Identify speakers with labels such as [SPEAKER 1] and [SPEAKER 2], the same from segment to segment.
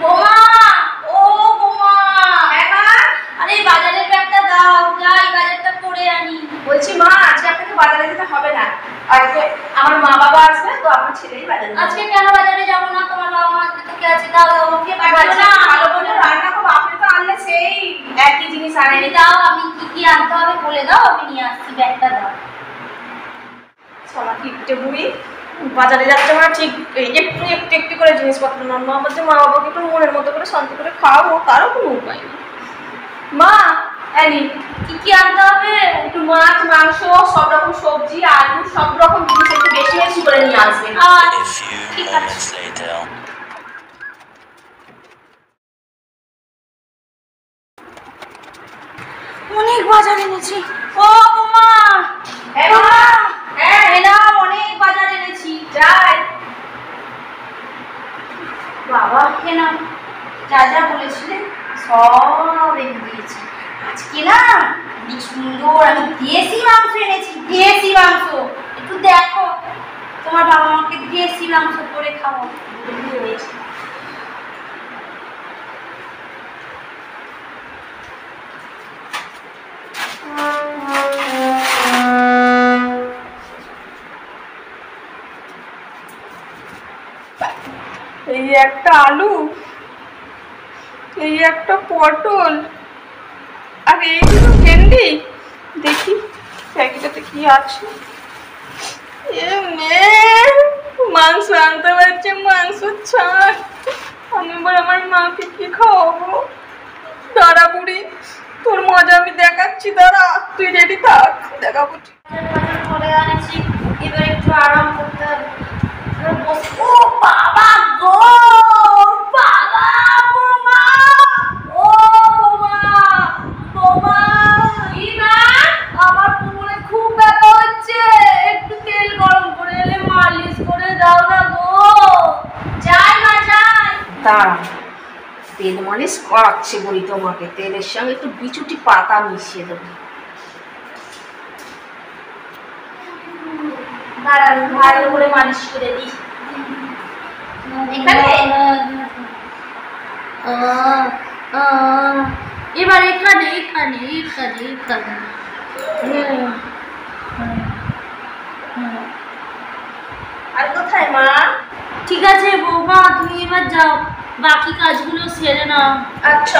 [SPEAKER 1] বোমা, ও বোমা। হ্যাঁ মা। আরে বাজারের ব্যাগটা দাও, যাই বাজারটা করে আনি।
[SPEAKER 2] বলছি মা, আজকে আপনাকে বাজারে যেতে হবে না, আজকে আমার মা বাবা আসবে, তো আপনার ছেলেই বাজারে যাবে।
[SPEAKER 1] আজকে কেন বাজারে যাবো না? তোমার বাবা মা তোকে আছে, দাও দাও, ওকে পাঠিও না।
[SPEAKER 2] ভালো করে রান্না করবো, আপনি তো আনলে সেই একই জিনিস আনেনি।
[SPEAKER 1] দাও, আমি কি কি আনতে হবে বলে দাও, আমি নিয়ে আসছি, ব্যাগটা দাও।
[SPEAKER 2] সবার কিপটে বুড়ি, বাজারে যাচ্ছে মানে ঠিক একটু একটু একটু করে জিনিসপত্র নামবো, আমার যে মা বাবাকে একটু মনের মতো করে শান্তি করে খাওয়াবো, তারও কোনো উপায় নেই। মা অ্যানি,
[SPEAKER 1] কি কি আনতে হবে?
[SPEAKER 2] একটু মাছ মাংস সব রকম সবজি আলু সব রকম জিনিস একটু বেশি বেশি করে নিয়ে আসবেন।
[SPEAKER 1] ঠিক আছে। অনেক বাজার এনেছি। ও বোমা,
[SPEAKER 2] হ্যাঁ
[SPEAKER 1] এলাম, অনেক বাজার এনেছি।
[SPEAKER 2] যাই
[SPEAKER 1] বাবা, এলাম, যা যা বলেছিলে সব এনে দিয়েছি। আজকে না কি সুন্দর আমি দেশি মাংস এনেছি, দেশি মাংস। একটু দেখো, তোমার বাবা মাকে দেশি মাংস করে খাবো।
[SPEAKER 2] এই একটা আলু, এই একটা পটল, আর এই দুটো ভেন্ডি। দেখি প্যাকেটাতে কি আছে। মাংস আনতে পারছে, মাংস ছাড়। আমি এবার আমার মাকে কি খাওয়াবো? দাঁড়া বুড়ি, তোর মজা আমি দেখাচ্ছি, দাঁড়া তুই রেডি থাক, দেখাবো।
[SPEAKER 1] করে আনেছি, এবার একটু আরাম করতে হবে। ও বাবা গো, বাবা, বোমা, ও বোমা, বোমা, কি না? আমার কোমরে খুব ব্যথা হচ্ছে, একটু তেল গরম করে এলে মালিশ করে দাও না গো। যাই না যাই।
[SPEAKER 2] দাঁড়া, তেল মালিশ করাচ্ছে বলি তোমাকে, তেলের সঙ্গে একটু বিচুটি পাতা মিশিয়ে দেবো।
[SPEAKER 1] দাঁড়ান, ভালো করে মালিশ করে দিই। এখানে এবার এখানে এখানে এখানে এখানে।
[SPEAKER 2] আর কোথায় মা?
[SPEAKER 1] ঠিক আছে বৌমা, তুমি এবার যাও, বাকি কাজগুলো সেরে নাও।
[SPEAKER 2] আচ্ছা।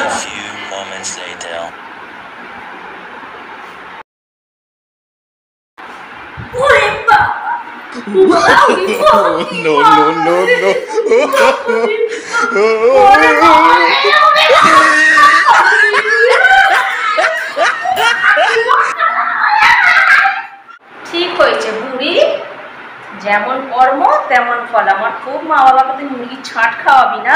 [SPEAKER 1] ওরে বাবা,
[SPEAKER 3] No, no, no, no.
[SPEAKER 2] ঠিক হয়েছে বুড়ি, যেমন কর্ম তেমন ফল। আমার খুব মা বাবাকে তুই মুরগির ছাট খাওয়াবি না?